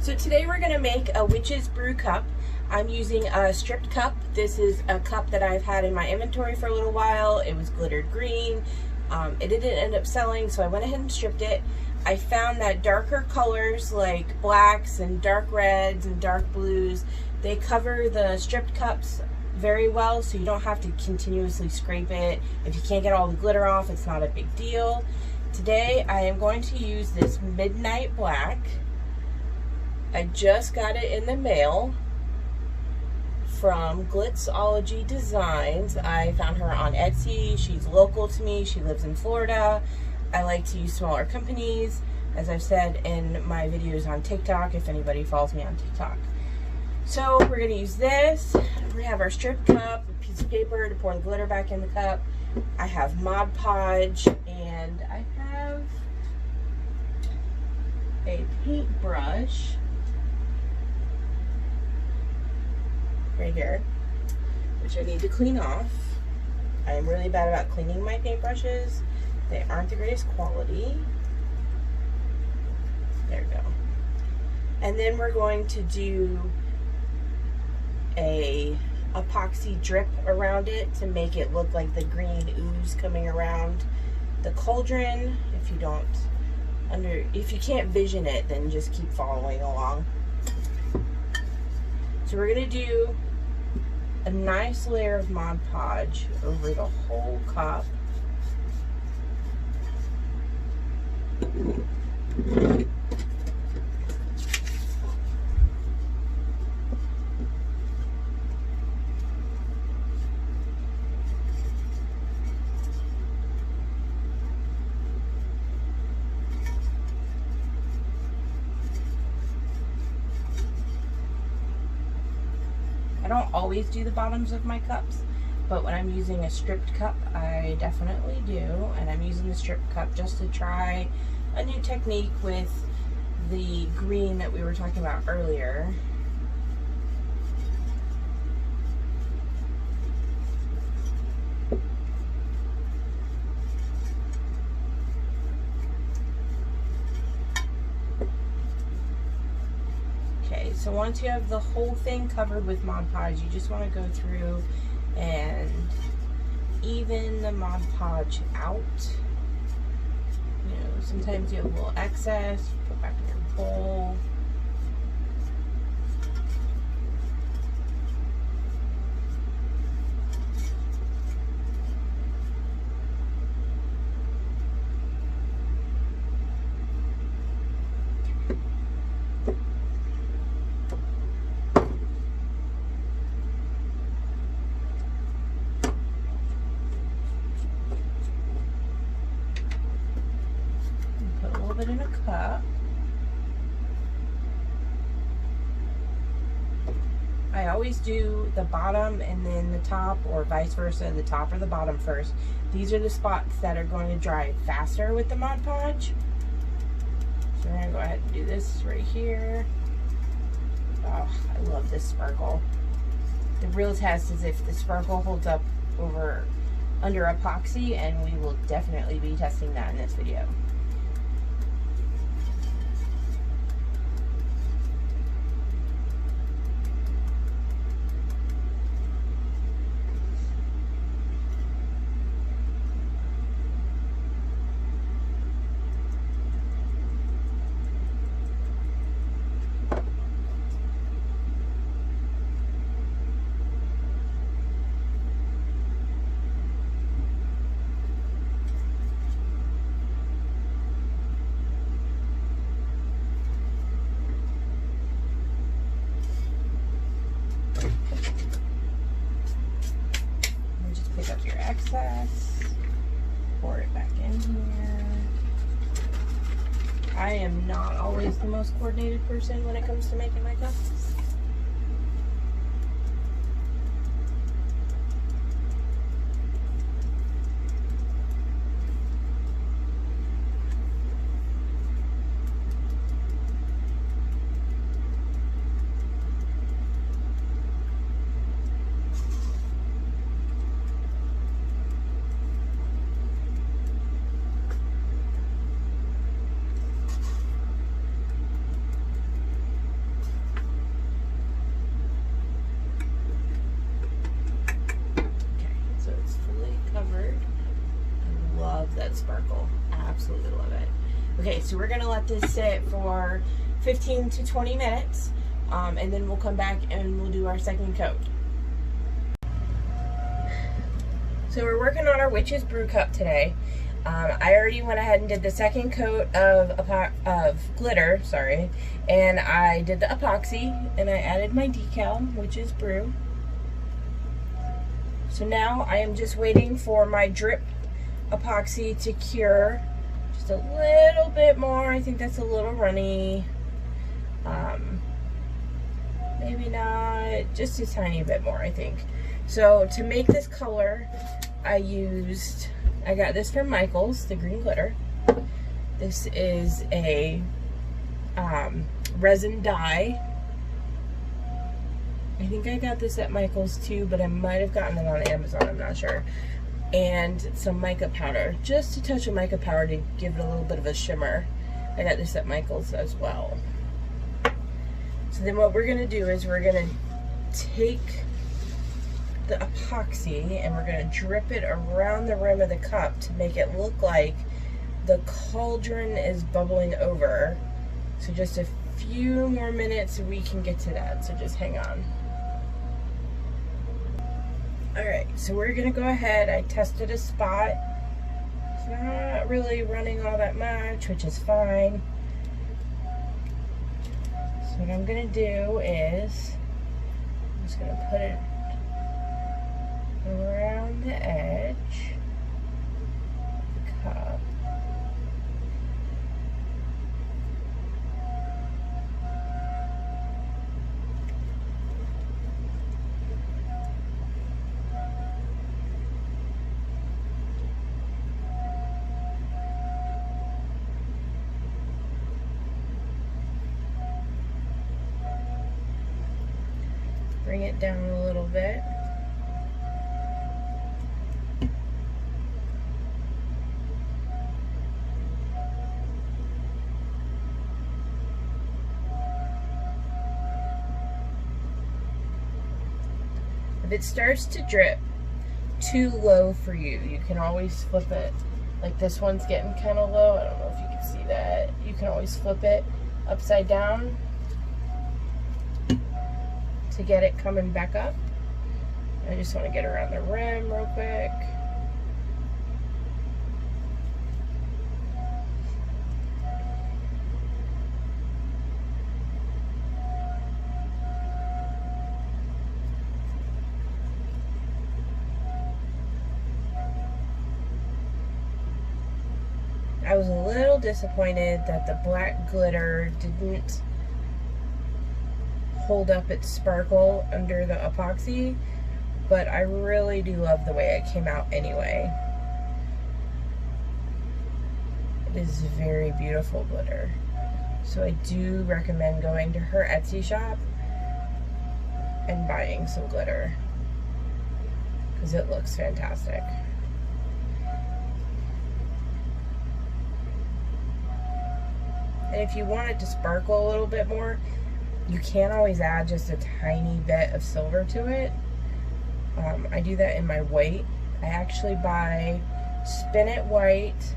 So today we're going to make a witch's brew cup. I'm using a stripped cup. This is a cup that I've had in my inventory for a little while. It was glittered green. It didn't end up selling, so I went ahead and stripped it. I found that darker colors like blacks and dark reds and dark blues, they cover the stripped cups very well, so you don't have to continuously scrape it. If you can't get all the glitter off, it's not a big deal. Today I am going to use this Midnight Black. I just got it in the mail from Glitzology Designs. I found her on Etsy. She's local to me. She lives in Florida. I like to use smaller companies, as I've said in my videos on TikTok, if anybody follows me on TikTok. So we're going to use this. We have our stripped cup, a piece of paper to pour the glitter back in the cup. I have Mod Podge, and I have a paintbrush right here, which I need to clean off. I am really bad about cleaning my paintbrushes. They aren't the greatest quality. There we go. And then we're going to do a epoxy drip around it to make it look like the green ooze coming around the cauldron. If you can't vision it, then just keep following along. So we're gonna do a nice layer of Mod Podge over the whole cup. I don't always do the bottoms of my cups, but when I'm using a stripped cup, I definitely do. And I'm using the stripped cup just to try a new technique with the green that we were talking about earlier. Okay, so once you have the whole thing covered with Mod Podge, you just want to go through and even the Mod Podge out. You know, sometimes you have a little excess, put back in your bowl. In a cup. I always do the bottom and then the top, or vice versa, the top or the bottom first. These are the spots that are going to dry faster with the Mod Podge. So we're going to go ahead and do this right here. Oh, I love this sparkle. The real test is if the sparkle holds up under epoxy, and we will definitely be testing that in this video. Pick up your excess, pour it back in here. I am not always the most coordinated person when it comes to making my cups. a little of it. Okay, so we're gonna let this sit for 15 to 20 minutes, and then we'll come back and we'll do our second coat. So we're working on our Witch's Brew Cup today. I already went ahead and did the second coat of glitter, and I did the epoxy, and I added my decal, Witch's Brew. So now I am just waiting for my drip epoxy to cure just a little bit more. I think that's a little runny. Maybe not, just a tiny bit more, I think. So to make this color, I got this from Michael's, the green glitter. This is a resin dye. I think I got this at Michael's too, but I might have gotten it on Amazon, I'm not sure. And some mica powder, just a touch of mica powder to give it a little bit of a shimmer. I got this at Michael's as well. So then what we're gonna do is we're gonna take the epoxy and we're gonna drip it around the rim of the cup to make it look like the cauldron is bubbling over. So just a few more minutes and we can get to that, so just hang on. Alright, so we're gonna go ahead. I tested a spot. It's not really running all that much, which is fine. So what I'm gonna do is I'm just gonna put it around the edge of the cup. Bring it down a little bit. If it starts to drip too low for you, you can always flip it. Like this one's getting kind of low. I don't know if you can see that. You can always flip it upside down to get it coming back up. I just want to get around the rim real quick. I was a little disappointed that the black glitter didn't hold up its sparkle under the epoxy, but I really do love the way it came out anyway. It is very beautiful glitter. So I do recommend going to her Etsy shop and buying some glitter because it looks fantastic. And if you want it to sparkle a little bit more, you can always add just a tiny bit of silver to it. I do that in my white. I actually buy Spin It White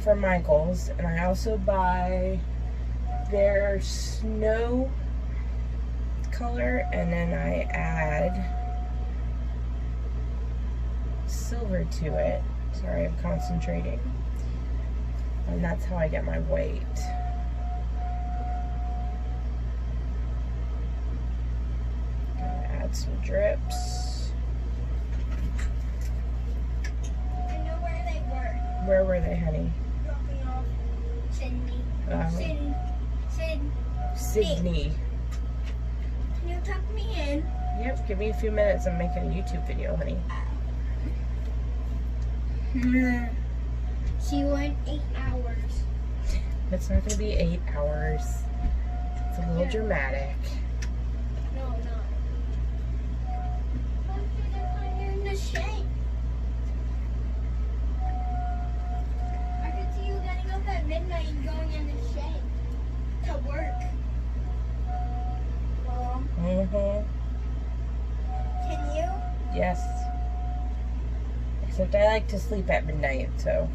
from Michael's, and I also buy their snow color, and then I add silver to it. Sorry, I'm concentrating. And that's how I get my white. Gonna add some drips. I know where they were. Where were they, honey? Dropping off Sydney. Sydney. Can you tuck me in? Yep, give me a few minutes. I'm making a YouTube video, honey. She went 8 hours. It's not gonna be 8 hours. It's a little dramatic. No, not. Look, they're in the shade. I could see you getting up at midnight and going in the shade to work. Mom, can you? Yes. Except I like to sleep at midnight, so.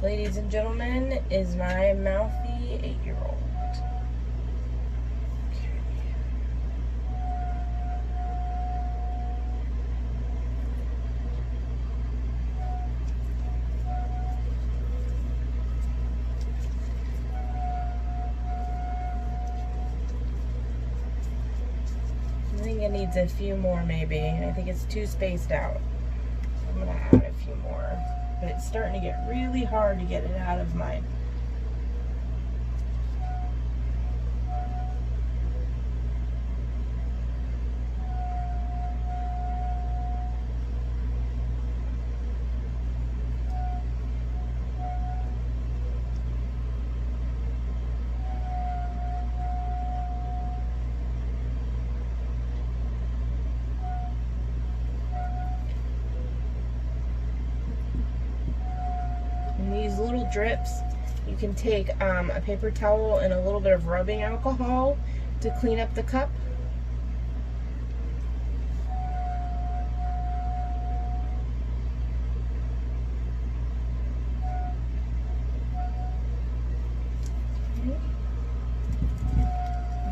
ladies and gentlemen, is my mouthy 8-year-old. I think it needs a few more maybe. I think it's too spaced out. So I'm gonna add a few more. But it's starting to get really hard to get it out of mine. These little drips, you can take a paper towel and a little bit of rubbing alcohol to clean up the cup.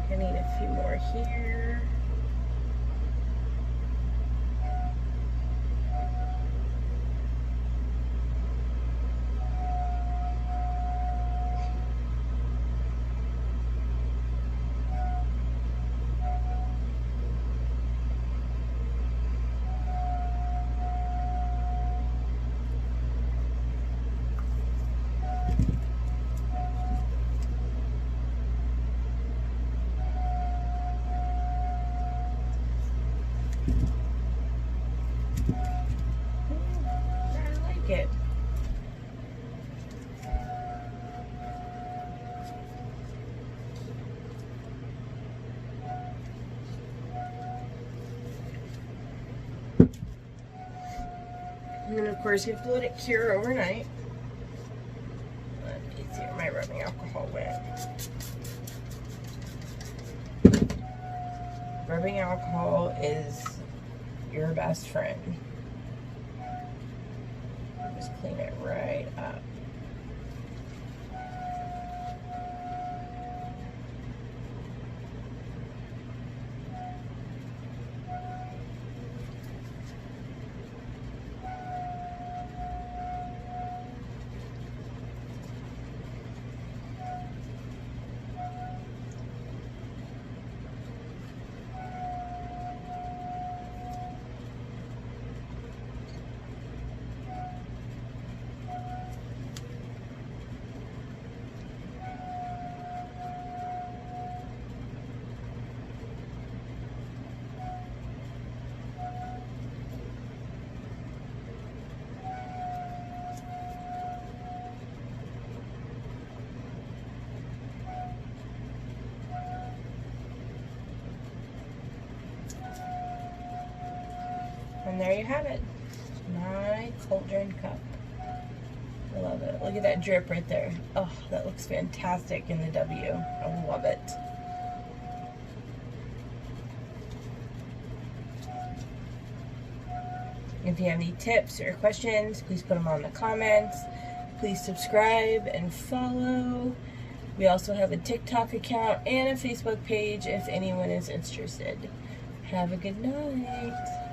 I need a few more here. It. And then of course you have to let it cure overnight. Let me see where my rubbing alcohol went. Rubbing alcohol is your best friend. Just clean it right up. And there you have it, my cauldron cup. I love it. Look at that drip right there. Oh, that looks fantastic in the W. I love it. If you have any tips or questions, please put them on the comments. Please subscribe and follow. We also have a TikTok account and a Facebook page if anyone is interested. Have a good night.